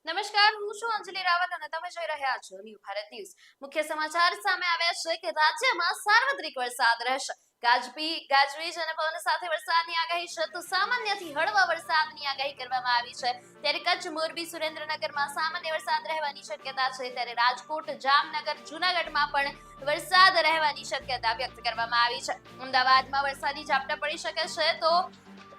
નમસ્કાર, હું છું અંજલિ રાવલ અને તમે જોઈ રહ્યા છો ન્યૂ ભારત ન્યૂઝ. મુખ્ય સમાચાર સામે આવ્યા છે કે રાજ્યમાં સાર્વત્રિક વરસાદ રહેશે. ગાજવીજ અને પવન સાથે વરસાદની આગાહી છે, તો સામાન્યથી હળવા વરસાદની આગાહી કરવામાં આવી છે. ત્યારે કચ્છ, મોરબી, સુરેન્દ્રનગરમાં સામાન્ય વરસાદ રહેવાની શક્યતા છે. ત્યારે રાજકોટ, જામનગર, જૂનાગઢમાં પણ વરસાદ રહેવાની શક્યતા વ્યક્ત કરવામાં આવી છે. અમદાવાદમાં વરસાદી ઝાપટા પડી શકે છે, તો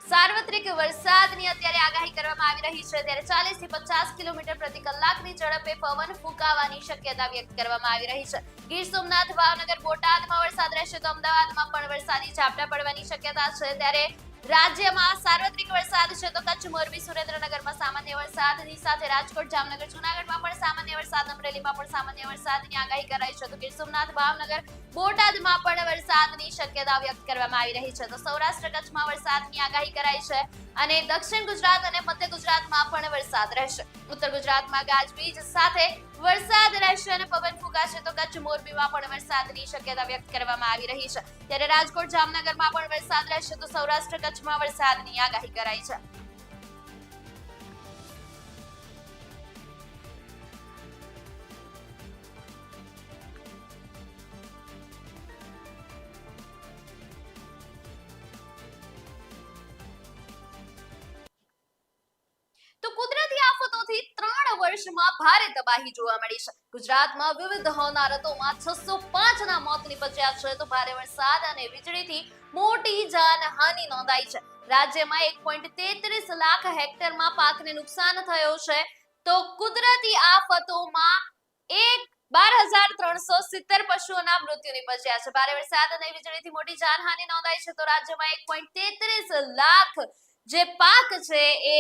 સાર્વત્રિક વરસાદની અત્યારે આગાહી કરવામાં આવી રહી છે. ત્યારે 40 થી 50 કિલોમીટર પ્રતિ કલાકની ઝડપે પવન ફૂંકાવાની શક્યતા વ્યક્ત કરવામાં આવી રહી છે. ગીર સોમનાથ, ભાવનગર, બોટાદમાં વરસાદ રહેશે, તો અમદાવાદમાં પણ વરસાદી ઝાપટા પડવાની શક્યતા છે. ત્યારે રાજ્યમાં સાર્વત્રિક વરસાદ છે, તો કચ્છ, મોરબી, સુરેન્દ્રનગરમાં સામાન્ય વરસાદની સાથે રાજકોટ, જામનગર, જૂનાગઢમાં પણ સામાન્ય વરસાદ, અમરેલીમાં પણ સામાન્ય વરસાદની આગાહી કરાઈ છે. તો ગીર સોમનાથ, ભાવનગર, બોટાદમાં પણ વરસાદની શક્યતા વ્યક્ત કરવામાં આવી રહી છે. તો સૌરાષ્ટ્ર કચ્છમાં વરસાદની આગાહી કરાઈ છે અને દક્ષિણ ગુજરાત અને મધ્ય ગુજરાતમાં પણ વરસાદ રહેશે. ઉત્તર ગુજરાતમાં ગાજવીજ સાથે વરસાદ રહેશે અને પવન ફૂંકાશે, તો કચ્છ, મોરબીમાં પણ વરસાદની શક્યતા વ્યક્ત કરવામાં આવી રહી છે. ત્યારે રાજકોટ, જામનગરમાં પણ વરસાદ રહેશે, તો સૌરાષ્ટ્ર કચ્છમાં વરસાદની આગાહી કરાઈ છે. તો કુદરતી આફતોથી 3 વર્ષમાં ભારે તબાહી જોવા મળી છે. ગુજરાતમાં વિવિધ હોનારતોમાં 605 ના મોત નિપજ્યા છે, તો ભારે વરસાદ અને વીજળીથી મોટી જાનહાનિ નોંધાઈ છે. રાજ્યમાં 1.33 લાખ હેક્ટરમાં પાકને નુકસાન થયો છે. તો કુદરતી આફતોમાં 12,370 પશુઓના મૃત્યુ નિપજ્યા છે. ભારે વરસાદ અને વીજળીથી મોટી જાનહાનિ નોંધાઈ છે, તો રાજ્યમાં 1.33 લાખ જે પાક છે એ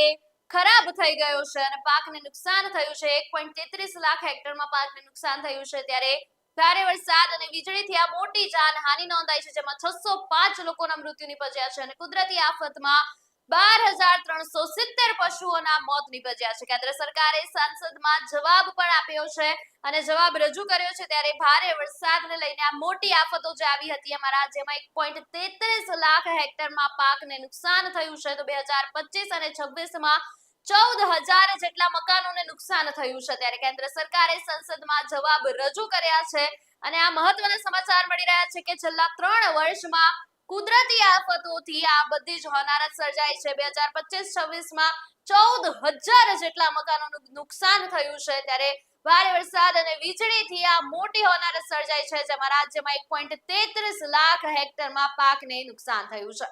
ખરાબ થઈ ગયો છે અને પાકને નુકસાન થયું છે. 1.33 લાખ હેક્ટરમાં પાકને નુકસાન થયું છે. ત્યારે ભારે વરસાદ અને વીજળીથી આ મોટી જાનહાનિ નોંધાઈ છે, જેમાં 605 લોકોના મૃત્યુ નિપજ્યા છે અને કુદરતી આફતમાં 12,370 પશુઓના મોત નિપજ્યા છે. કેન્દ્ર સરકારે સંસદમાં જવાબ પણ આપ્યો છે અને જવાબ રજૂ કર્યો છે. ત્યારે ભારે વરસાદને લઈને આ મોટી આફતો જે આવી હતી, એમાં રાજ્યમાં 1.33 લાખ હેક્ટરમાં પાકને નુકસાન થયું છે. તો 2025 અને 26માં 14,000 જેટલા મકાનોને નુકસાન થયું છે. ત્યારે કેન્દ્ર સરકારે સંસદમાં જવાબ રજૂ કર્યા છે અને આ મહત્વના સમાચાર મળી રહ્યા છે કે છેલ્લા 3 વર્ષમાં કુદરતી આફતોથી આ બધી જ હોનારત સર્જાઈ છે. 2025-26માં 14,000 જેટલા મકાનોનું નુકસાન થયું છે. ત્યારે ભારે વરસાદ અને વીજળીથી આ મોટી હોનારત સર્જાઈ છે, જેમાં રાજ્યમાં 1.33 લાખ હેક્ટરમાં પાકને નુકસાન થયું છે.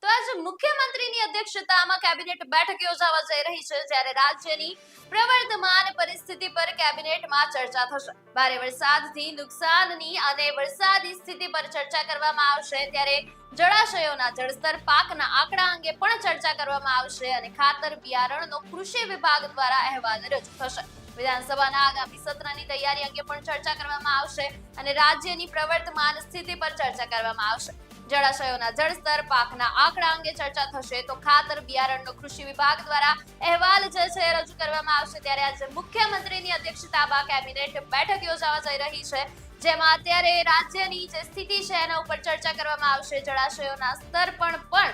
તો આજે મુખ્યમંત્રીની અધ્યક્ષતામાં કેબિનેટ બેઠક યોજાવા જઈ રહી છે, જ્યારે રાજ્યની પ્રવર્તમાન પરિસ્થિતિ પર કેબિનેટમાં ચર્ચા થશે. ભારે વરસાદથી નુકસાનની અને વરસાદી સ્થિતિ પર ચર્ચા કરવામાં આવશે. ત્યારે જળાશયોના જળસ્તર, પાકના આંકડા અંગે પણ ચર્ચા કરવામાં આવશે અને ખાતર, બિયારણનો કૃષિ વિભાગ દ્વારા અહેવાલ રજૂ થશે. વિધાનસભાના આગામી સત્રની તૈયારી અંગે પણ ચર્ચા કરવામાં આવશે અને રાજ્યની પ્રવર્તમાન સ્થિતિ પર ચર્ચા કરવામાં આવશે. જળાશયોના જળસ્તર, પાકના આંકડા અંગે ચર્ચા થશે, તો ખાતર, બિયારણનો કૃષિ વિભાગ દ્વારા અહેવાલ જે છે રજૂ કરવામાં આવશે. ત્યારે આજે મુખ્યમંત્રીની અધ્યક્ષતામાં કેબિનેટ બેઠક યોજાવા જઈ રહી છે, જેમાં અત્યારે રાજ્યની જે સ્થિતિ છે એના ઉપર ચર્ચા કરવામાં આવશે. જળાશયોના સ્તર પણ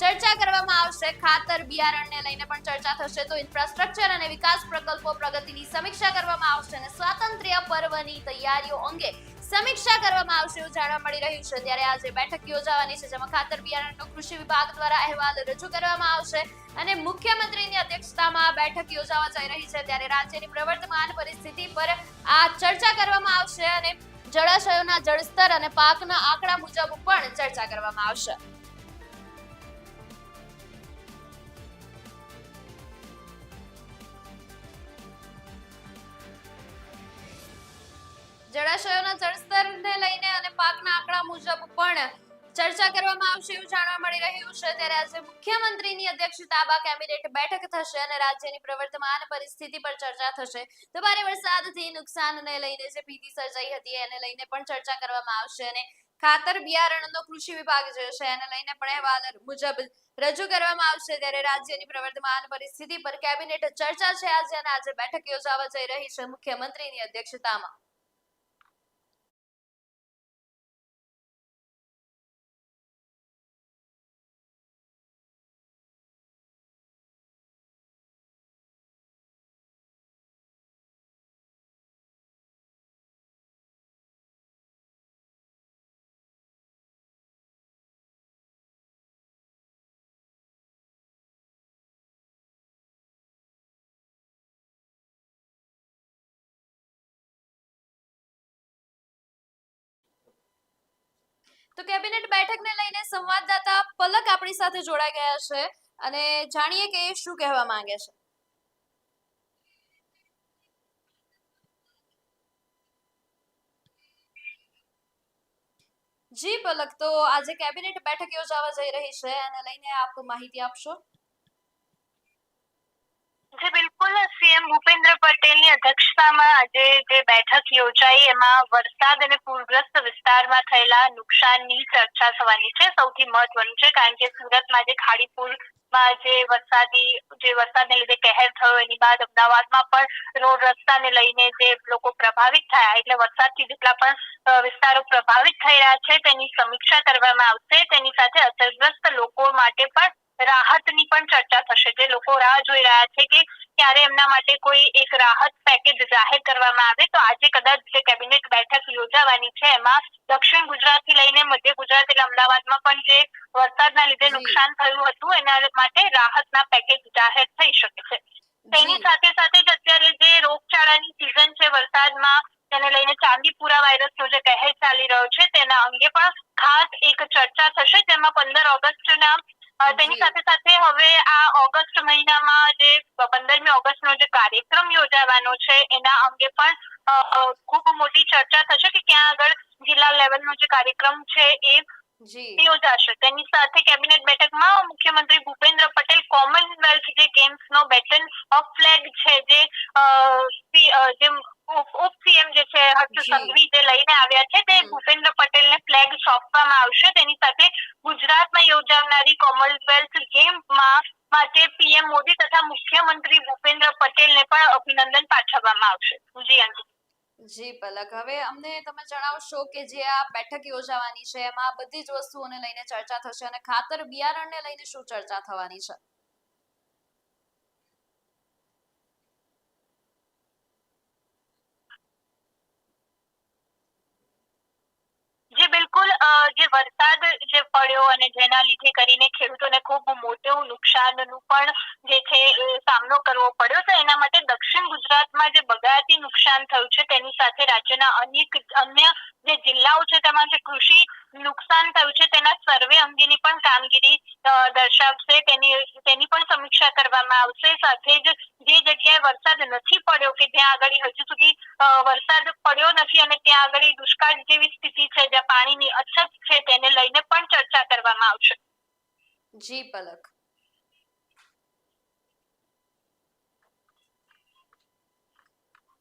ચર્ચા કરવામાં આવશે. ખાતર, બિયારણને લઈને પણ ચર્ચા થશે. તો ઇન્ફ્રાસ્ટ્રક્ચર અને વિકાસ પ્રકલ્પો પ્રગતિની સમીક્ષા કરવામાં આવશે અને સ્વાતંત્ર્ય પર્વની તૈયારીઓ અંગે સમીક્ષા કરવામાં આવશે, એવું જાણવા મળી રહ્યું છે. ત્યારે આજે બેઠક યોજાવાની છે, જેમાં ખાતર, બિયારણનો કૃષિ વિભાગ દ્વારા અહેવાલ રજૂ કરવામાં આવશે અને મુખ્યમંત્રીની અધ્યક્ષતામાં બેઠક યોજાવા જઈ રહી છે. ત્યારે રાજ્યની પ્રવર્તમાન પરિસ્થિતિ પર આ ચર્ચા કરવામાં આવશે અને જળાશયોના જળસ્તર અને પાકના આંકડા મુજબ પણ ચર્ચા કરવામાં આવશે. જળાશયોના જળસ્તરને લઈને અને પાકના આંકડા મુજબ પણ ચર્ચા કરવામાં આવશે, એવું જાણવા મળી રહ્યું છે. ત્યારે આજે મુખ્યમંત્રીની અધ્યક્ષતામાં કેબિનેટ બેઠક થશે અને રાજ્યની પ્રવર્તમાન પરિસ્થિતિ પર ચર્ચા થશે. તો ભારે વરસાદથી નુકસાનને લઈને જે ભીતિ સર્જાઈ હતી એને લઈને પણ ચર્ચા કરવામાં આવશે અને ખાતર, બિયારણનો કૃષિ વિભાગ જે છે એને લઈને પણ અહેવાલ મુજબ રજૂ કરવામાં આવશે. ત્યારે રાજ્યની પ્રવર્તમાન પરિસ્થિતિ પર કેબિનેટ ચર્ચા છે આજે અને આજે બેઠક યોજાવા જઈ રહી છે મુખ્યમંત્રીની અધ્યક્ષતામાં. તો કેબિનેટ બેઠકને લઈને સંવાદદાતા પલક આપણી સાથે જોડાઈ ગયા છે અને જાણીએ કે એ શું કહેવા માંગે છે. જી પલક, તો આજે કેબિનેટ બેઠક યોજાવા જઈ રહી છે અને લઈને આપ માહિતી આપશો. જી બિલકુલ, સીએમ ભૂપેન્દ્ર પટેલની અધ્યક્ષતામાં આજે જે બેઠક યોજાઈ એમાં વરસાદ અને પૂરગ્રસ્ત વિસ્તારમાં થયેલા નુકસાનની ચર્ચા થવાની છે. સૌથી મહત્વનું છે કારણ કે સુરતમાં જે ખાડીપુરમાં જે વરસાદને લીધે કહેર થયો એની બાદ અમદાવાદમાં પણ રોડ રસ્તાને લઈને જે લોકો પ્રભાવિત થયા, એટલે વરસાદથી જેટલા પણ વિસ્તારો પ્રભાવિત થઈ રહ્યા છે તેની સમીક્ષા કરવામાં આવશે. તેની સાથે અસરગ્રસ્ત લોકો માટે પણ રાહતની પણ ચર્ચા થશે. જે લોકો રાહ જોઈ રહ્યા છે કે ક્યારે એમના માટે કોઈ એક રાહત પેકેજ જાહેર કરવામાં આવે, તો આજે કદાચ જે કેબિનેટ બેઠક યોજાવાની છે એમાં દક્ષિણ ગુજરાતથી લઈને મધ્ય ગુજરાત એટલે અમદાવાદમાં પણ જે વરસાદના લીધે નુકસાન થયું હતું એના માટે રાહતના પેકેજ જાહેર થઈ શકે છે. તેની સાથે સાથે જ અત્યારે જે રોગચાળાની સિઝન છે વરસાદમાં, તેને લઈને ચાંદીપુરા વાયરસનો જે કહેર ચાલી રહ્યો છે તેના અંગે પણ ખાસ એક ચર્ચા થશે, જેમાં 15 ઓગસ્ટના તેની સાથે સાથે હવે આ ઓગસ્ટ મહિનામાં જે 15મી ઓગસ્ટનો જે કાર્યક્રમ યોજાવાનો છે એના અંગે પણ ખૂબ મોટી ચર્ચા થશે કે ક્યાં આગળ જિલ્લા લેવલનો જે કાર્યક્રમ છે એ યોજાશે. તેની સાથે કેબિનેટ બેઠકમાં મુખ્યમંત્રી ભૂપેન્દ્ર પટેલ કોમનવેલ્થ જે ગેમ્સનો બેટન ઓફ ફ્લેગ છે જે ઉપ સીએમ જે છે હર્ષ સંઘવી જે લઈને આવ્યા છે તે ભૂપેન્દ્ર પટેલને ફ્લેગ સોંપવામાં આવશે. તેની સાથે ગુજરાતમાં યોજાનારી કોમનવેલ્થ ગેમ્સમાં માટે પીએમ મોદી તથા મુખ્યમંત્રી ભૂપેન્દ્ર પટેલને પણ અભિનંદન પાઠવવામાં આવશે. જી અંકિત. જી પલક, હવે અમને તમે જણાવશો કે જે આ બેઠક યોજાવાની છે એમાં બધી જ વસ્તુઓને લઈને ચર્ચા થશે અને ખાતર બિયારણને લઈને શું ચર્ચા થવાની છે. જી બિલકુલ, જે વરસાદ જે પડ્યો અને જેના લીધે કરીને ખેડૂતોને ખૂબ મોટું નુકસાનનું પણ જે છે સામનો કરવો પડ્યો, તો એના માટે દક્ષિણ ગુજરાતમાં જે બગાયતી નુકસાન થયું છે તેની સાથે રાજ્યના અન્ય જે જિલ્લાઓ છે તેમાં જે કૃષિ નુકસાન થયું છે તેના સર્વે અંગેની પણ કામગીરી દર્શાવશે. તેની પણ સમીક્ષા કરવામાં આવશે. સાથે જ જે જગ્યાએ વરસાદ નથી પડ્યો કે જ્યાં આગળ હજુ સુધી વરસાદ પડ્યો નથી અને ત્યાં આગળ દુષ્કાળ જેવી સ્થિતિ છે, જ્યાં પાણીની અછત છે, તેને લઈને પણ ચર્ચા કરવામાં આવશે. જી પલક.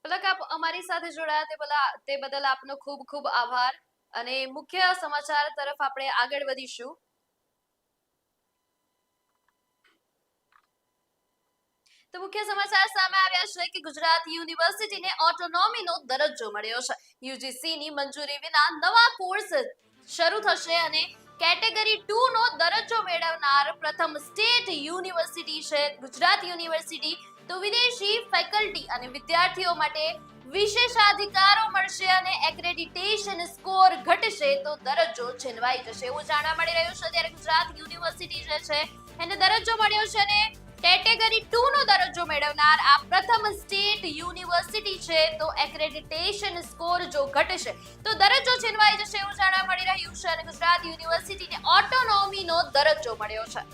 પલક, આપ અમારી સાથે જોડાયા તે બદલ આપનો ખૂબ ખૂબ આભાર અને મુખ્ય સમાચાર તરફ આપણે આગળ વધીશું. તો મુખ્ય સમાચાર સામે આવ્યા છે કે ગુજરાત યુનિવર્સિટીને ઓટોનોમીનો દરજ્જો મળ્યો છે. યુજીસીની મંજૂરી વિના નવા કોર્સ શરૂ થશે અને કેટેગરી 2 નો દરજ્જો મેળવનાર પ્રથમ સ્ટેટ યુનિવર્સિટી છે ગુજરાત યુનિવર્સિટી. તો વિદેશી ફેકલ્ટી અને વિદ્યાર્થીઓ માટે વિશેષાધિકારો મળશે અને એક્રેડિટેશન સ્કોર ઘટશે તો દરજ્જો છીનવાઈ જશે એવું જાણવા મળી રહ્યું છે. ત્યારે ગુજરાત યુનિવર્સિટી જે છે એને દરજ્જો મળ્યો છે અને કેટેગરી 2 નો દરજ્જો મેળવનાર આ પ્રથમ સ્ટેટ યુનિવર્સિટી છે. તો એક્રેડિટેશન સ્કોર જો ઘટશે તો દરજ્જો છીનવાઈ જશે એવું જાણવા મળી રહ્યું છે અને ગુજરાત યુનિવર્સિટીને ઓટોનોમીનો દરજ્જો મળ્યો છે.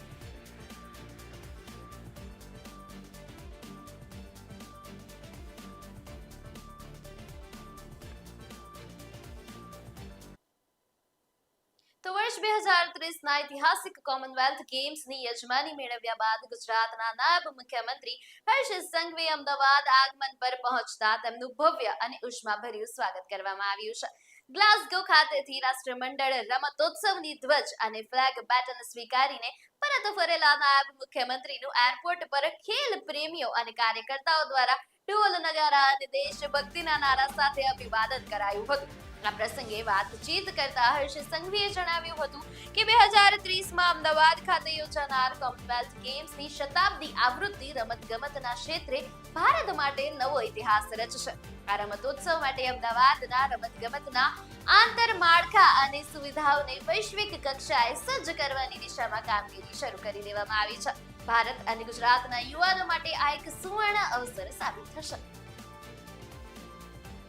તો વર્ષ 2030ના ઐતિહાસિક કોમનવેલ્થ ગેમ્સની યજમાની મેળવ્યા બાદ ગુજરાતના નાયબ મુખ્યમંત્રી હર્ષ સંઘવી અમદાવાદ આગમન પર પહોંચતા તેમનું ભવ્ય અને ઉષ્માભર્યું સ્વાગત કરવામાં આવ્યું છે. ગ્લાસગો ખાતેથી રાષ્ટ્રમંડળ રમતોત્સવની ધ્વજ અને ફ્લેગ બેટન સ્વીકારીને પરત ફરેલા નાયબ મુખ્યમંત્રીનું એરપોર્ટ પર ખેલ પ્રેમીઓ અને કાર્યકર્તાઓ દ્વારા ઢોલ નગારા અને દેશભક્તિના નારા સાથે અભિવાદન કરાયું હતું. આ પ્રસંગે વાતચીત કરતા હર્ષ સંઘવીએ જણાવ્યું હતું કે 2030માં અમદાવાદ ખાતે યોજાનાર કોમનવેલ્થ ગેમ્સની શતાબ્દી આવૃત્તિ રમતગમતના ક્ષેત્રે ભારત માટે નવો ઇતિહાસ રચશે. આ રમતોત્સવ માટે અમદાવાદના રમતગમતના આંતરમાળખા અને સુવિધાઓને વૈશ્વિક કક્ષાએ સજ્જ કરવાની દિશામાં કામગીરી શરૂ કરી દેવામાં આવી છે. ભારત અને ગુજરાતના યુવાનો માટે આ એક સુવર્ણ અવસર સાબિત થશે.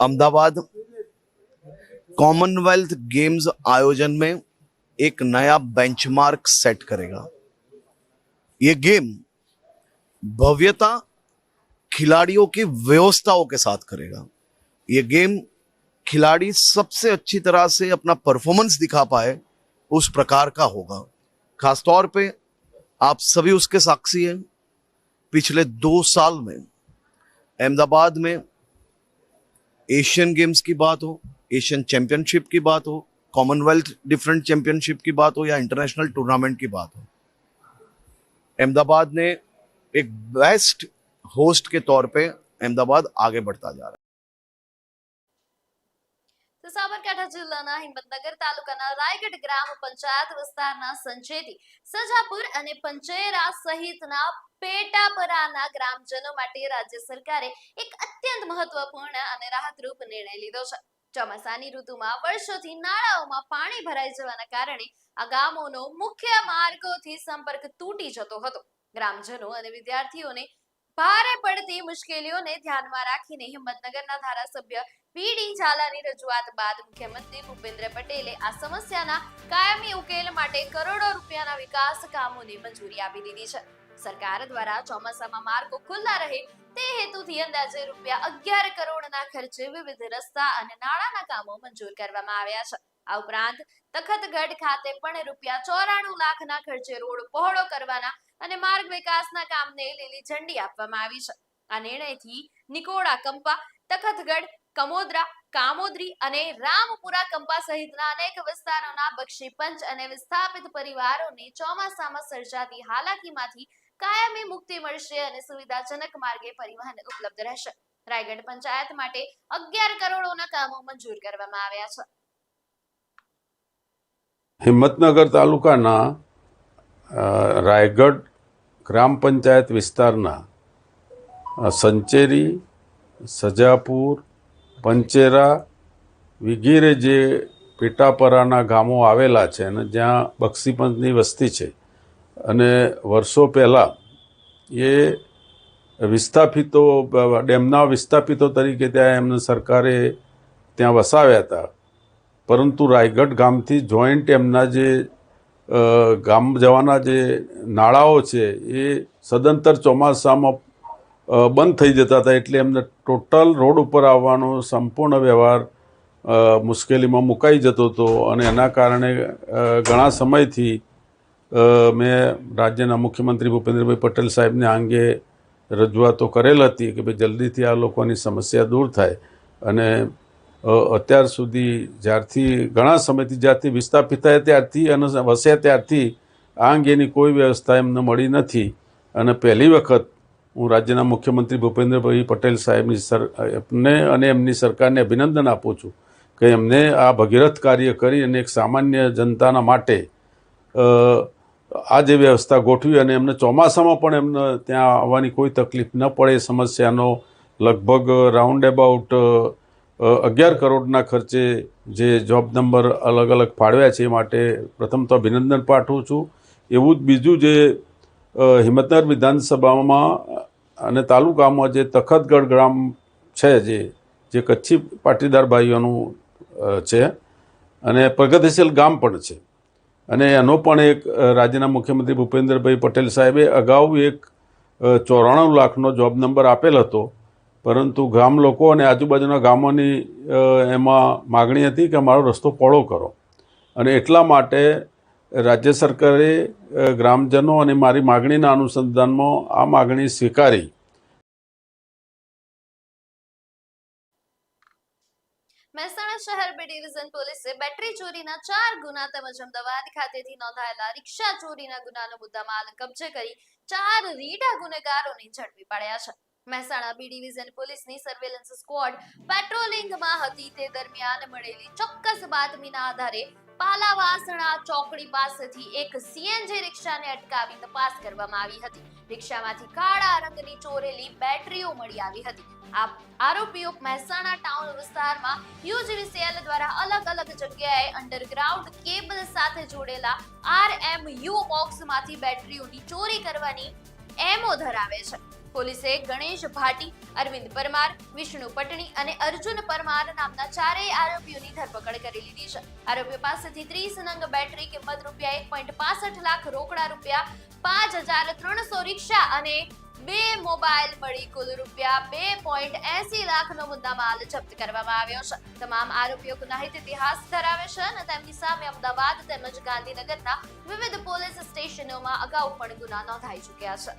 अहमदाबाद कॉमनवेल्थ गेम्स आयोजन में एक नया बेंचमार्क सेट करेगा। ये गेम भव्यता खिलाड़ियों की व्यवस्थाओं के साथ करेगा। ये गेम खिलाड़ी सबसे अच्छी तरह से अपना परफॉर्मेंस दिखा पाए उस प्रकार का होगा। खासतौर पे आप सभी उसके साक्षी हैं। पिछले 2 साल में अहमदाबाद में एशियन गेम्स की बात हो, एशियन चैंपियनशिप की बात हो, कॉमनवेल्थ डिफरेंट चैंपियनशिप की बात हो या इंटरनेशनल टूर्नामेंट की बात हो, अहमदाबाद ने एक बेस्ट होस्ट के तौर पे अहमदाबाद आगे बढ़ता जा रहा है। તો સાબરકાંઠા જિલ્લાના હિંમતનગર તાલુકાના રાયગઢ ગ્રામ પંચાયત વિસ્તારના સંચેતી, સજાપુર અને પંચેરા સહિતના પેટાપરાના ગ્રામજનો માટે રાજ્ય સરકારે એક અત્યંત મહત્વપૂર્ણ અને રાહતરૂપ નિર્ણય લીધો છે। ચોમાસાની ઋતુમાં વર્ષોથી નાળાઓમાં પાણી ભરાઈ જવાના કારણે આ ગામોનો મુખ્ય માર્ગોથી સંપર્ક તૂટી જતો હતો। ગ્રામજનો અને વિદ્યાર્થીઓને ભારે પડતી મુશ્કેલીઓને ધ્યાનમાં રાખીને હિંમતનગરના ધારાસભ્ય પીડી ઝાલાની રજૂઆત બાદ મુખ્યમંત્રી ભૂપેન્દ્ર પટેલે આ સમસ્યાના કાયમી ઉકેલ માટે કરોડો રૂપિયાના વિકાસ કામોને મંજૂરી આપી દીધી છે। સરકાર દ્વારા ચોમાસામાં માર્ગો ખુલ્લા રહે તે હેતુથી અંદાજે રૂપિયા 11 કરોડના ખર્ચે વિવિધ રસ્તા અને નાળાના કામો મંજૂર કરવામાં આવ્યા છે। આ ઉપરાંત તખતગઢ ખાતે પણ રૂપિયા 94 લાખના ખર્ચે રોડ પહોળો કરવાના અને માર્ગ વિકાસના કામને લીલી ઝંડી આપવામાં આવી છે। આ નિર્ણયથી નિકોડા કંપા, તખતગઢ, કમોદરા, કામોદરી અને રામપુરા કંપા સહિતના અનેક વિસ્તારોના બક્ષીપંચ અને વિસ્થાપિત પરિવારોને ચોમાસામાં સર્જાતી હાલાકીમાંથી કાયમી મુક્તિ મળશે અને સુવિધાજનક માર્ગે પરિવહન ઉપલબ્ધ રહેશે। રાયગઢ પંચાયત માટે 11 કરોડોના કામો મંજૂર કરવામાં આવ્યા છે। હિંમતનગર તાલુકાના રાયગઢ ગ્રામ પંચાયત વિસ્તારના સંચેરી, સજાપુર, પંચેરા વગેરે જે પેટાપરાના ગામો આવેલા છે અને જ્યાં બક્ષીપંચની વસ્તી છે અને વર્ષો પહેલાં એ વિસ્થાપિતો, ડેમના વિસ્થાપિતો તરીકે ત્યાં એમને સરકારે ત્યાં વસાવ્યા હતા, પરંતુ રાયગઢ ગામથી જોઈન્ટ એમના જે ગામ જવાના જે નાળાઓ છે એ સદંતર ચોમાસામાં બંધ થઈ જતા હતા, એટલે એમને ટોટલ રોડ ઉપર આવવાનો સંપૂર્ણ વ્યવહાર મુશ્કેલીમાં મુકાઈ જતો હતો અને એના કારણે ઘણા સમયથી મેં રાજ્યના મુખ્યમંત્રી ભૂપેન્દ્રભાઈ પટેલ સાહેબને આ અંગે રજૂઆતો કરેલ હતી કે ભાઈ જલ્દીથી આ લોકોની સમસ્યા દૂર થાય અને અત્યાર સુધી જ્યારથી ઘણા સમયથી જ્યારથી વિસ્થાપિત થયા ત્યારથી અને વસ્યા ત્યારથી આ અંગેની કોઈ વ્યવસ્થા એમને મળી નથી અને પહેલી વખત હું રાજ્યના મુખ્યમંત્રી ભૂપેન્દ્રભાઈ પટેલ સાહેબની અને એમની સરકારને અભિનંદન આપું છું કે એમને આ ભગીરથ કાર્ય કરી અને એક સામાન્ય જનતાના માટે આ જે વ્યવસ્થા ગોઠવી અને એમને ચોમાસામાં પણ એમને ત્યાં આવવાની કોઈ તકલીફ ન પડે એ સમસ્યાનો લગભગ રાઉન્ડ એબાઉટ 11 કરોડના ખર્ચે જે જોબ નંબર અલગ અલગ ફાળવ્યા છે એ માટે પ્રથમ તો અભિનંદન પાઠવું છું। એવું જ બીજું જે હિંમતનગર વિધાનસભામાં અને તાલુકામાં જે તખતગઢ ગ્રામ છે જે કચ્છી પાટીદાર ભાઈઓનું છે અને પ્રગતિશીલ ગામ પણ છે અને એનો પણ એક રાજ્યના મુખ્યમંત્રી ભૂપેન્દ્રભાઈ પટેલ સાહેબે અગાઉ એક 94 લાખનો જોબ નંબર આપેલ હતો, પરંતુ ગામ લોકો અને આજુબાજુના ગામોની એમાં માગણી હતી કે અમારો રસ્તો પહોળો કરો અને એટલા માટે રાજ્ય સરકારે ગ્રામજનો અને મારી માગણીના અનુસંધાનમાં આ માગણી સ્વીકારી। મહેસાણા શહેર બી ડિવિઝન પોલીસે બેટરી ચોરીના 4 ગુના તેમજ અમદાવાદ ખાતેથી નોંધાયેલા રિક્ષા ચોરીના ગુનાનો મુદ્દામાલ કબજે કરી 4 રીઢા ગુનેગારોને ઝડપી પાડ્યા છે। મહેસાણા બી ડિવિઝન પોલીસની સર્વેલન્સ સ્ક્વોડ પેટ્રોલિંગમાં હતી તે દરમિયાન મળેલી ચોક્કસ બાતમીના આધારે પાલાવાસણા ચોકડી પાસેથી એક સીએનજી રિક્ષાને અટકાવી તપાસ કરવામાં આવી હતી। રિક્ષામાંથી કાળા રંગની ચોરેલી બેટરીઓ મળી આવી હતી। આ આરોપીઓ મહેસાણા ટાઉન વિસ્તારમાં યુજીવીસીએલ દ્વારા અલગ અલગ જગ્યાએ અંડરગ્રાઉન્ડ કેબલ સાથે જોડેલા આરએમયુ બોક્સમાંથી બેટરીઓની ચોરી કરવાની એમો ધરાવે છે। પોલીસે ગણેશ ભાટી, અરવિંદ પરમાર, વિષ્ણુ પટણી અને અર્જુન પરમાર નામના ચારેય આરોપીઓની ધરપકડ કરી લીધી છે. આરોપીઓ પાસેથી 30 નંગ બેટરી, કિંમત રૂપિયા 1.65 લાખ, રોકડા રૂપિયા 5,300, રિક્ષા અને 2 મોબાઈલ મળી કુલ રૂપિયા 2.80 લાખનો મુદ્દામાલ જપ્ત કરવામાં આવ્યો છે. તમામ આરોપીઓ ગુનાહિત ઇતિહાસ ધરાવે છે અને તેમની સામે અમદાવાદ તેમજ ગાંધીનગરના વિવિધ પોલીસ સ્ટેશનોમાં અગાઉ પણ ગુના નોંધાઈ ચૂક્યા છે.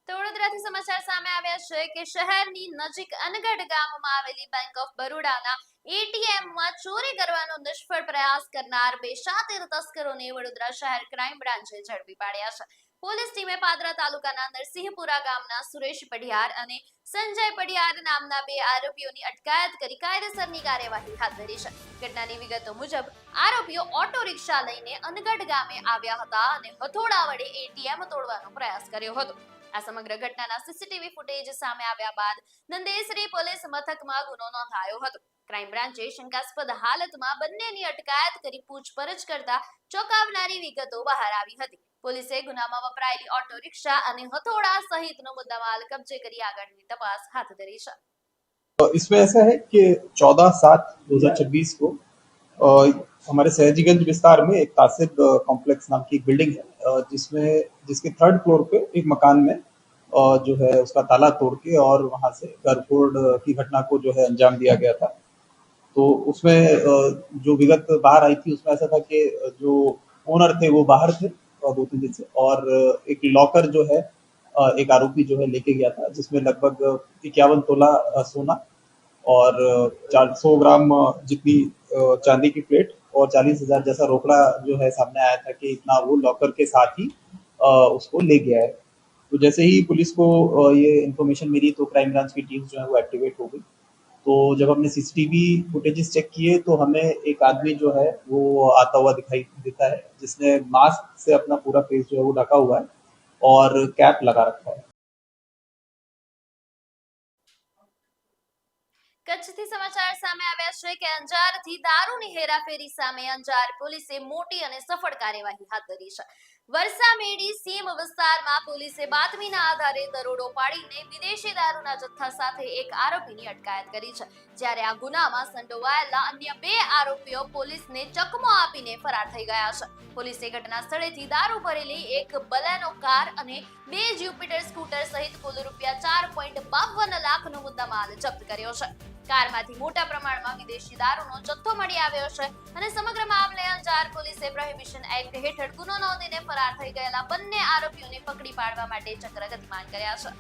વડોદરાથી સમાચાર સામે આવ્યા છે કે શહેરની નજીક અનગઢ ગામમાં આવેલી બેંક ઓફ બરોડાના એટીએમમાં ચોરી કરવાનો નિષ્ફળ પ્રયાસ કરનાર 2 શાતીર તસ્કરોને વડોદરા શહેર ક્રાઇમ બ્રાન્ચે ઝડપી પાડ્યા છે. પોલીસ ટીમે પાદરા તાલુકાના નરસિંહપુરા ગામના સુરેશ પઢિયાર અને સંજય પઢિયાર નામના 2 આરોપીઓની અટકાયત કરી કાયદેસરની કાર્યવાહી હાથ ધરી છે. ઘટનાની વિગતો મુજબ આરોપીઓ ઓટો રિક્ષા લઈને અનગઢ ગામે આવ્યા હતા અને હથોડા વડે એટીએમ તોડવાનો પ્રયાસ કર્યો હતો. આ સમગ્ર ઘટનાના સીસીટીવી ફૂટેજ સામે આવ્યા બાદ નંદેસરી પોલીસ મથકમાં ગુનો નોંધાયો હતો. ક્રાઇમ બ્રાન્ચે શંકાસ્પદ હાલતમાં બંનેની અટકાયત કરી પૂછપરછ કરતા ચોંકાવનારી વિગતો બહાર આવી હતી. પોલીસે ગુનામાં વપરાયેલી ઓટો રિક્ષા અને હથોડા સહિતનો મુદ્દામાલ કબજે કરી આગળની તપાસ હાથ ધરી છે. इसमें ऐसा है कि 14/7/2024 को हमारे सहजीगंज विस्तार में एक तासिब कॉम्प्लेक्स नाम की एक बिल्डिंग है जिसके 3rd फ्लोर पे एक मकान में जो है उसका ताला तोड़ के और वहां से घरफोड़ की घटना को जो है अंजाम दिया गया था. तो उसमें जो विगत बाहर आई थी उसमें ऐसा था कि जो ओनर थे वो बाहर थे 2-3 दिन से, और एक लॉकर जो है एक आरोपी जो है लेके गया था जिसमें लगभग 51 तोला सोना और 400 ग्राम जितनी चांदी की प्लेट और 40,000 जैसा रोकड़ा जो है सामने आया था कि इतना वो लॉकर के साथ ही उसको ले गया है. तो जैसे ही पुलिस को ये इन्फॉर्मेशन मिली तो क्राइम ब्रांच की टीम जो है वो एक्टिवेट हो गई. तो जब हमने सीसीटीवी फुटेजेस चेक किए तो हमें एक आदमी जो है वो आता हुआ दिखाई देता है जिसने मास्क से अपना पूरा फेस जो है वो ढका हुआ है और कैप लगा रखा है. કચ્છથી સમાચાર સામે આવ્યા છે કે અંજારથી દારૂની હેરાફેરી સામે અંજાર પોલીસે મોટી અને સફળ કાર્યવાહી હાથ ધરી છે. વરસામેડી સીમ વિસ્તારમાં પોલીસે બાતમીના આધારે દરોડો પાડીને વિદેશી દારૂના જથ્થા સાથે એક આરોપીની અટકાયત કરી છે. જ્યારે આ ગુનામાં સંડોવાયેલા અન્ય 2 આરોપીઓ પોલીસને ચકમો આપીને ફરાર થઈ ગયા છે. પોલીસે ઘટના સ્થળેથી દારૂ ભરેલી એક બલેનો કાર અને 2 જ્યુપિટર સ્કૂટર સહિત કુલ રૂપિયા 4.52 લાખનો મુદ્દામાલ જપ્ત કર્યો છે. કારમાંથી મોટા પ્રમાણમાં વિદેશી દારૂનો જથ્થો મળી આવ્યો છે અને સમગ્ર મામલે અંજાર પોલીસે પ્રોહિબિશન એક્ટ હેઠળ ગુનો નોંધીને ફરાર થઈ ગયેલા બંને આરોપીઓને પકડી પાડવા માટે ચક્ર ગતિમાન કર્યા છે.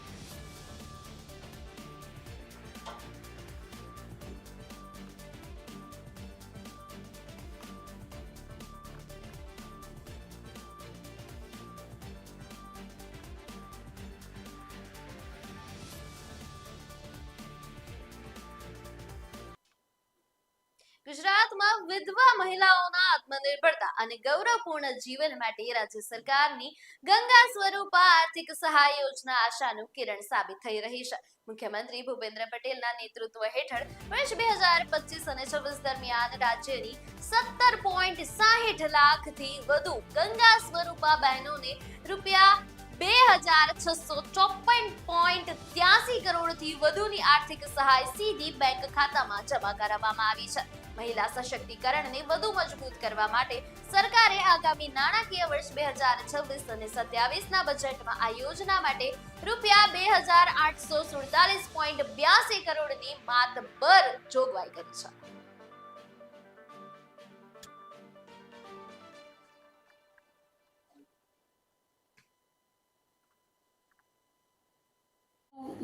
ગુજરાતમાં વિધવા મહિલાઓના આત્મનિર્ભરતા અને ગૌરવપૂર્ણ જીવન માટે રાજ્ય સરકારની ગંગા સ્વરૂપા આર્થિક સહાય યોજના આશાનું કિરણ સાબિત થઈ રહી છે. મુખ્યમંત્રી ભૂપેન્દ્ર પટેલના નેતૃત્વ હેઠળ વર્ષ 2025 અને 26 દરમિયાન રાજ્યની 17.60 લાખથી વધુ ગંગા સ્વરૂપા બહેનોને રૂપિયા 2,654.83 કરોડથી વધુની આર્થિક સહાય સીધી બેંક ખાતામાં જમા કરાવવામાં આવી છે. મહિલા સશક્તિકરણને વધુ મજબૂત કરવા માટે સરકારે આગામી નાણાકીય વર્ષ 2026 અને 27ના બજેટમાં આ યોજના માટે રૂપિયા 2,847.82 કરોડની માતબર જોગવાઈ કરી છે.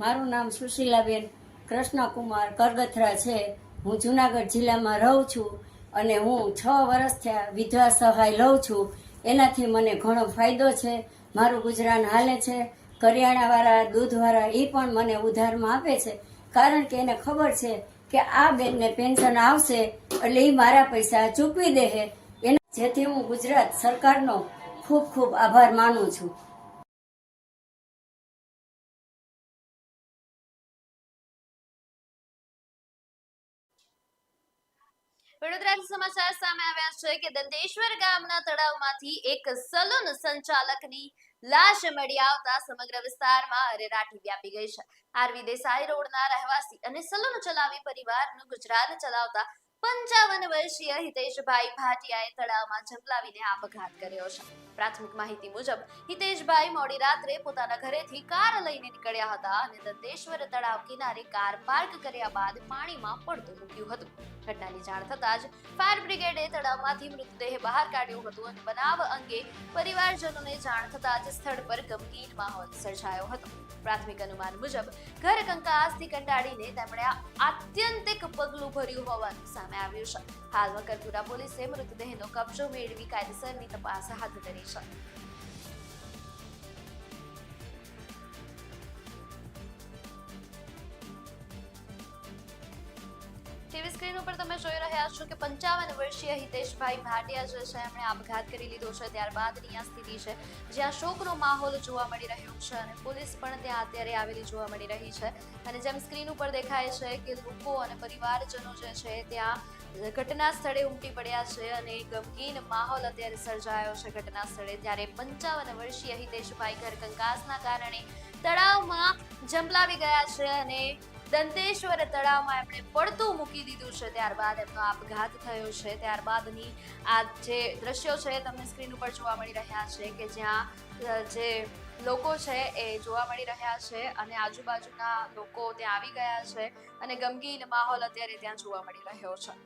મારું નામ સુશીલાબેન કૃષ્ણકુમાર કરગથરા છે. હું જુનાગઢ જિલ્લામાં રહું છું અને હું 6 વર્ષ થયા વિધવા સહાય લઉં છું. એનાથી મને ઘણો ફાયદો છે. મારું ગુજરાન હાલે છે. કરિયાણાવાળા દૂધવાળા એ પણ મને ઉધારમાં આપે છે, કારણ કે એને ખબર છે કે આ બેનને પેન્શન આવશે એટલે એ મારા પૈસા ચૂકવી દે એના, જેથી હું ગુજરાત સરકારનો ખૂબ ખૂબ આભાર માનું છું. વડોદરાથી સમાચાર સામે આવ્યા છે કે દંતેશ્વર ગામના તળાવમાંથી એક સલૂન સંચાલકની લાશ મળી આવતા સમગ્ર વિસ્તારમાં અરેરાટી વ્યાપી ગઈ છે. આરવી દેસાઈ રોડના રહેવાસી અને સલૂન ચલાવી પરિવારનું ગુજરાન ચલાવતા 55 વર્ષીય હિતેશભાઈ ભાટિયાએ તળાવમાં ઝંપલાવીને આપઘાત કર્યો છે. પ્રાથમિક માહિતી મુજબ હિતેશભાઈ મોડી રાત્રે પોતાના ઘરેથી કાર લઈને નીકળ્યા હતા અને દંતેશ્વર તળાવ કિનારે કાર પાર્ક કર્યા બાદ પાણીમાં પડતું મૂક્યું હતું. ઘટનાની જાણ થતાં જ ફાયર બ્રિગેડે તળાવમાંથી મૃતદેહ બહાર કાઢ્યો હતો અને બનાવ અંગે પરિવારજનોને જાણ થતાં જ સ્થળ પર ગમગીન માહોલ સર્જાયો હતો. પ્રાથમિક અનુમાન મુજબ ઘર કંકાસથી કંટાળીને તેમણે આત્યંતિક પગલું ભર્યું હોવાનું સામે આવ્યું છે. હાલ મકરપુરા પોલીસે મૃતદેહનો કબજો મેળવી કાયદેસરની તપાસ હાથ ધરી છે. ટીવી સ્ક્રીન ઉપર તમે જોઈ રહ્યા છો કે 55 વર્ષીય હિતેશભાઈ ભાટિયા જે છે એમણે આપઘાત કરી લીધો છે. ત્યારબાદની આ સ્થિતિ છે જ્યાં શોકનો માહોલ જોવા મળી રહ્યો છે અને પોલીસ પણ ત્યાં અત્યારે આવેલી જોવા મળી રહી છે. અને જેમ સ્ક્રીન ઉપર દેખાય છે કે લોકો અને પરિવારજનો જે છે ત્યાં ઘટના સ્થળે ઉમટી પડ્યા છે અને ગમગીન માહોલ અત્યારે સર્જાયો છે ઘટના સ્થળે. ત્યારે 55 વર્ષીય હિતેશભાઈ ઘર કંકાસના કારણે તળાવમાં ઝંપલાવી ગયા છે અને દંતેશ્વર તળાવમાં એમણે પડતું મૂકી દીધું છે. ત્યારબાદ એમનો આપઘાત થયો છે. ત્યારબાદની આ જે દ્રશ્યો છે તમને સ્ક્રીન ઉપર જોવા મળી રહ્યા છે કે જ્યાં જે લોકો છે એ જોવા મળી રહ્યા છે અને આજુબાજુના લોકો ત્યાં આવી ગયા છે અને ગમગીન માહોલ અત્યારે ત્યાં જોવા મળી રહ્યો છે.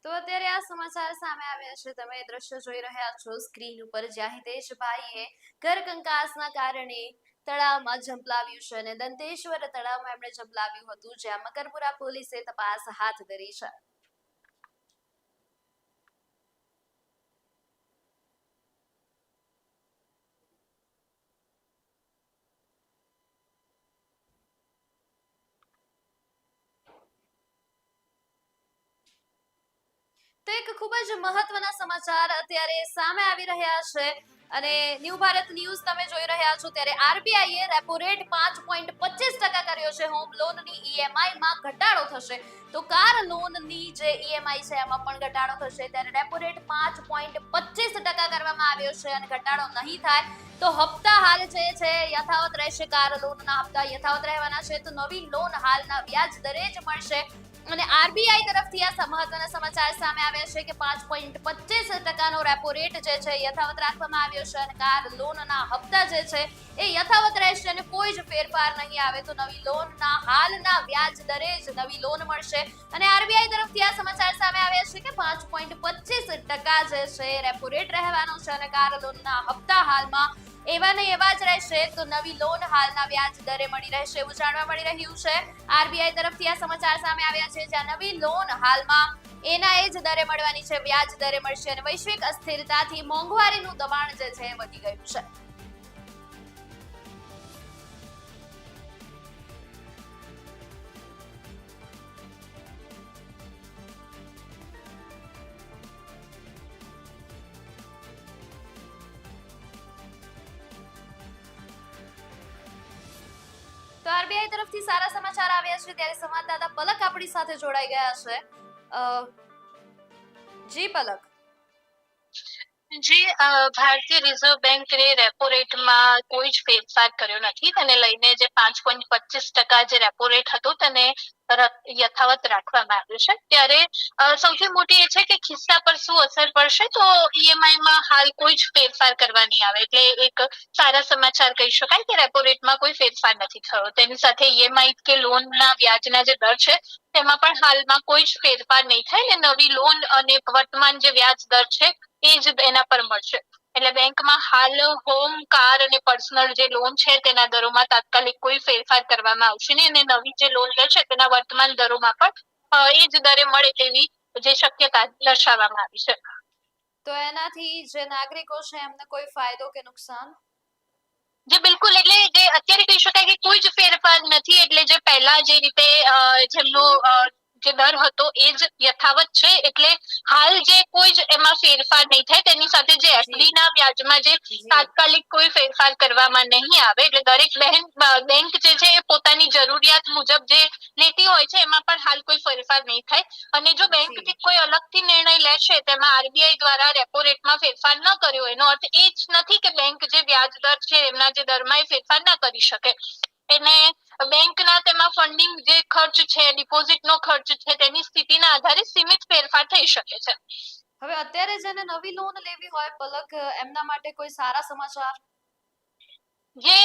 તો અત્યારે આ સમાચાર સામે આવ્યા છે. તમે દ્રશ્ય જોઈ રહ્યા છો સ્ક્રીન ઉપર જ્યાં હિતેશભાઈએ ઘર કંકાસના કારણે તળાવમાં ઝંપલાવ્યું છે અને દંતેશ્વર તળાવમાં એમણે ઝંપલાવ્યું હતું, જ્યાં મકરપુરા પોલીસે તપાસ હાથ ધરી છે. તો એક ખૂબ જ મહત્વના સમાચાર અત્યારે સામે આવી રહ્યા છે અને ન્યૂ ભારત ન્યૂઝ તમે જોઈ રહ્યા છો. ત્યારે આરબીઆઈએ રેપો રેટ 5.25% કર્યો છે. હોમ લોનની ઈએમઆઈ માં ઘટાડો થશે તો કાર લોનની જે ઈએમઆઈ છે એમાં પણ ઘટાડો થશે. ત્યારે રેપો રેટ 5.25% કરવામાં આવ્યો છે અને ઘટાડો નહીં થાય તો હપ્તા હાલ જે છે યથાવત રહેશે. કાર લોનના હપ્તા યથાવત રહેવાના છે તો નવી લોન હાલના વ્યાજ દરે જ મળશે. અને આરબીઆઈ તરફથી આ મહત્વના સમાચાર સામે આવ્યા છે કે 5.25% રેપો રેટ જે છે યથાવત રાખવામાં આવ્યો છે અને કાર લોનના હપ્તા જે છે એ યથાવત રહેશે અને કોઈ જ ફેરફાર નહીં આવે તો નવી લોનના હાલના વ્યાજ દરે જ નવી લોન મળશે. અને આરબીઆઈ તરફથી આ સમાચાર સામે આવ્યા છે કે 5.25% જે છે રેપો રેટ રહેવાનો છે અને કાર લોનના હપ્તા હાલમાં એવા ને એવા જ રહેશે તો નવી લોન હાલના વ્યાજ દરે મળી રહેશે એવું જાણવા મળી રહ્યું છે. આરબીઆઈ તરફથી આ સમાચાર સામે આવ્યા છે જ્યાં નવી લોન હાલમાં એના એ જ દરે મળવાની છે, વ્યાજ દરે મળશે અને વૈશ્વિક અસ્થિરતાથી મોંઘવારીનું દબાણ જે છે વધી ગયું છે. આરબીઆઈ તરફથી સારા સમાચાર આવ્યા છે ત્યારે સંવાદદાતા પલક આપણી સાથે જોડાઈ ગયા છે. જી પલક. જી ભારતીય રિઝર્વ બેંકે રેપો રેટમાં કોઈ જ ફેરફાર કર્યો નથી. તેને લઈને જે 5.25% જે રેપો રેટ હતો તેને યથાવત રાખવામાં આવ્યો છે. ત્યારે સૌથી મોટી એ છે કે ખિસ્સા પર શું અસર પડશે, તો ઈએમઆઈ માં હાલ કોઈ જ ફેરફાર કરવા નહીં આવે, એટલે એક સારા સમાચાર કહી શકાય કે રેપો રેટમાં કોઈ ફેરફાર નથી થયો. તેની સાથે ઈએમઆઈ કે લોનના વ્યાજના જે દર છે તેમાં પણ હાલમાં કોઈ જ ફેરફાર નહીં થાય, અને નવી લોન અને વર્તમાન જે વ્યાજ દર છે એ જ એના પર મળશે. એટલે બેંકમાં હાલ હોમ, કાર અને પર્સનલ જે લોન છે તેના દરોમાં તાત્કાલિક કોઈ ફેરફાર કરવામાં આવશે નહીં, અને નવી જે લોન લે છે તેના વર્તમાન દરોમાં પણ એ જ દરે મળે તેવી જે શક્યતા દર્શાવવામાં આવી છે. તો એનાથી જે નાગરિકો છે એમને કોઈ ફાયદો કે નુકસાન? જે બિલકુલ, એટલે જે અત્યારે કહી શકાય કે કોઈ જ ફેરફાર નથી. એટલે જે પહેલા જે રીતે જેમનો જે દર હતો એ જ યથાવત છે, એટલે હાલ જે કોઈ જ એમાં ફેરફાર નહીં થાય. તેની સાથે જે એફડી ના વ્યાજમાં જે તાત્કાલિક કોઈ ફેરફાર કરવામાં નહીં આવે, એટલે દરેક બેંક જે છે એ પોતાની જરૂરિયાત મુજબ જે લેતી હોય છે એમાં પણ હાલ કોઈ ફેરફાર નહીં થાય. અને જો બેંક કોઈ અલગથી નિર્ણય લેશે તેમાં આરબીઆઈ દ્વારા રેપો રેટમાં ફેરફાર ન કર્યો, એનો અર્થ એ જ નથી કે બેંક જે વ્યાજ દર છે એમના જે દરમાં એ ફેરફાર ના કરી શકે. એને બેંકના તેમાં ફંડિંગ જે ખર્ચ છે, ડિપોઝિટનો ખર્ચ છે, તેની સ્થિતિના આધારે સીમિત ફેરફાર થઈ શકે છે. હવે અત્યારે જેને નવી લોન લેવી હોય પલક, એમના માટે કોઈ સારા સમાચાર? જે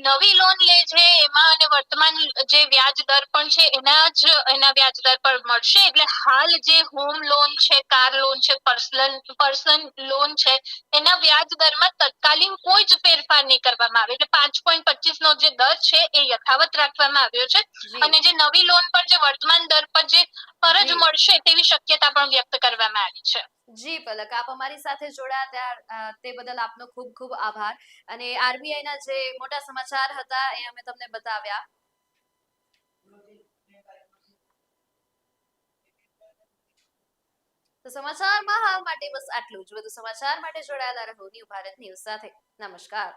નવી લોન લે છે એમાં અને વર્તમાન જે વ્યાજ દર પણ છે એના વ્યાજ દર પર મળશે. એટલે હાલ જે હોમ લોન છે, કાર લોન છે, પર્સનલ લોન છે, એના વ્યાજ દરમાં તત્કાલીન કોઈ જ ફેરફાર નહીં કરવામાં આવે. એટલે 5.25 નો જે દર છે એ યથાવત રાખવામાં આવ્યો છે, અને જે નવી લોન પર જે વર્તમાન દર પર જે કરજ મળશે તેવી શક્યતા પણ વ્યક્ત કરવામાં આવી છે. જી પલક, આપ અમારી સાથે જોડાયા તે બદલ આપનો ખૂબ ખૂબ આભાર. અને આરબીઆઈ ના જે મોટા સમાચાર હતા એ અમે તમને બતાવ્યા. તો સમાચારમાં હાલ માટે બસ આટલું જ. વધુ સમાચાર માટે જોડાયેલા રહો ન્યૂ ભારત ન્યૂઝ સાથે. નમસ્કાર.